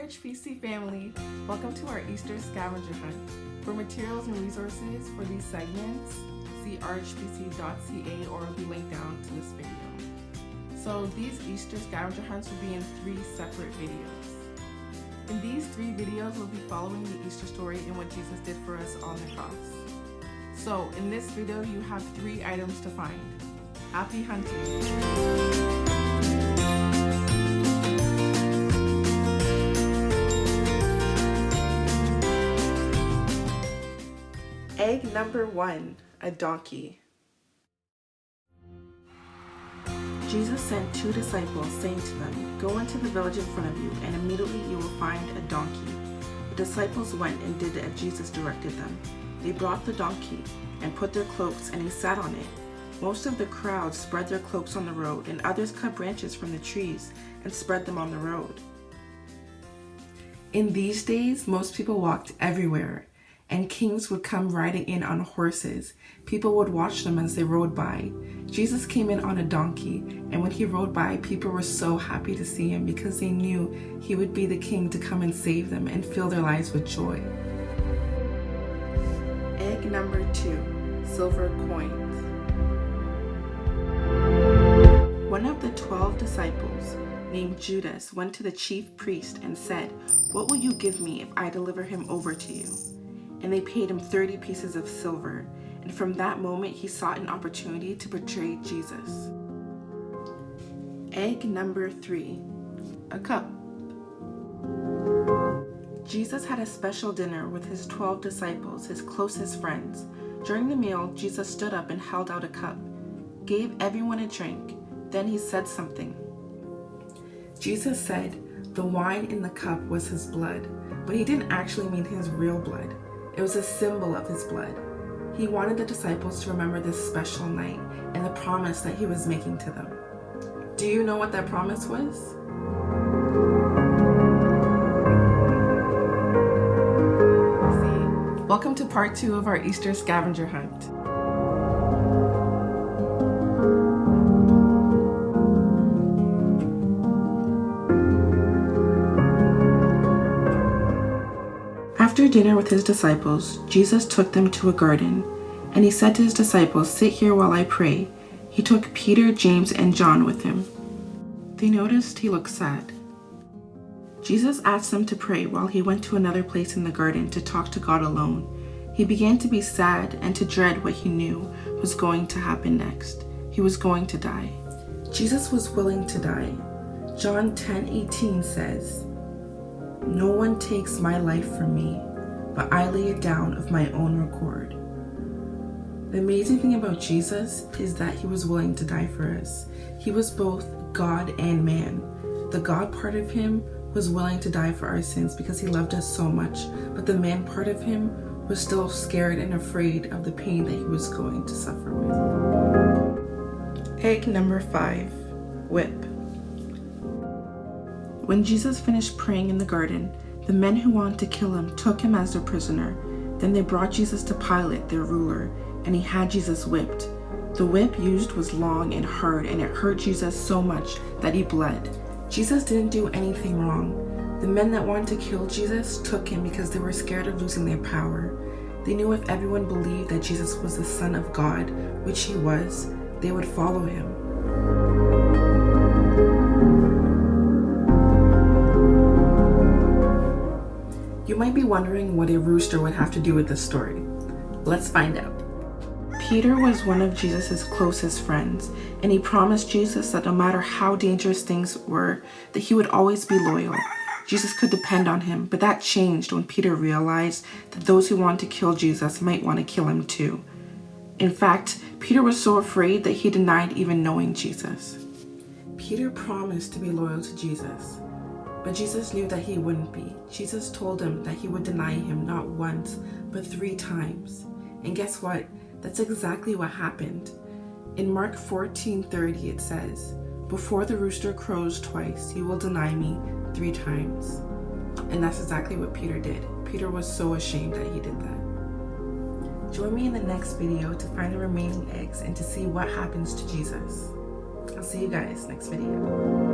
RHPC family, welcome to our Easter Scavenger Hunt. For materials and resources for these segments, see rhpc.ca or it'll be linked down to this video. So these Easter Scavenger Hunts will be in 3 separate videos. In these 3 videos, we'll be following the Easter story and what Jesus did for us on the cross. So in this video, you have 3 items to find. Happy hunting! Egg number 1, a donkey. Jesus sent 2 disciples, saying to them, "Go into the village in front of you, and immediately you will find a donkey." The disciples went and did as Jesus directed them. They brought the donkey and put their cloaks, and he sat on it. Most of the crowd spread their cloaks on the road, and others cut branches from the trees and spread them on the road. In these days, most people walked everywhere, and kings would come riding in on horses. People would watch them as they rode by. Jesus came in on a donkey, and when he rode by, people were so happy to see him because they knew he would be the king to come and save them and fill their lives with joy. Egg number 2, silver coins. One of the 12 disciples, named Judas, went to the chief priest and said, "What will you give me if I deliver him over to you?" And they paid him 30 pieces of silver, and from that moment he sought an opportunity to betray Jesus. Egg number 3, a cup. Jesus had a special dinner with his 12 disciples, his closest friends. During the meal, Jesus stood up and held out a cup, gave everyone a drink. Then he said something. Jesus said the wine in the cup was his blood, but he didn't actually mean his real blood. It was a symbol of his blood. He wanted the disciples to remember this special night and the promise that he was making to them. Do you know what that promise was? See, welcome to part 2 of our Easter Scavenger Hunt. After dinner with his disciples, Jesus took them to a garden, and he said to his disciples, "Sit here while I pray." He took Peter, James, and John with him. They noticed he looked sad. Jesus asked them to pray while he went to another place in the garden to talk to God alone. He began to be sad and to dread what he knew was going to happen next. He was going to die. Jesus was willing to die. John 10:18 says, "No one takes my life from me, but I lay it down of my own accord." The amazing thing about Jesus is that he was willing to die for us. He was both God and man. The God part of him was willing to die for our sins because he loved us so much, but the man part of him was still scared and afraid of the pain that he was going to suffer with. Egg number 5, whip. When Jesus finished praying in the garden, the men who wanted to kill him took him as their prisoner. Then they brought Jesus to Pilate, their ruler, and he had Jesus whipped. The whip used was long and hard, and it hurt Jesus so much that he bled. Jesus didn't do anything wrong. The men that wanted to kill Jesus took him because they were scared of losing their power. They knew if everyone believed that Jesus was the Son of God, which he was, they would follow him. You might be wondering what a rooster would have to do with this story. Let's find out. Peter was one of Jesus' closest friends, and he promised Jesus that no matter how dangerous things were, that he would always be loyal. Jesus could depend on him, but that changed when Peter realized that those who wanted to kill Jesus might want to kill him too. In fact, Peter was so afraid that he denied even knowing Jesus. Peter promised to be loyal to Jesus, but Jesus knew that he wouldn't be. Jesus told him that he would deny him not once, but 3 times. And guess what? That's exactly what happened. In Mark 14:30 it says, "Before the rooster crows twice, you will deny me 3 times." And that's exactly what Peter did. Peter was so ashamed that he did that. Join me in the next video to find the remaining eggs and to see what happens to Jesus. I'll see you guys next video.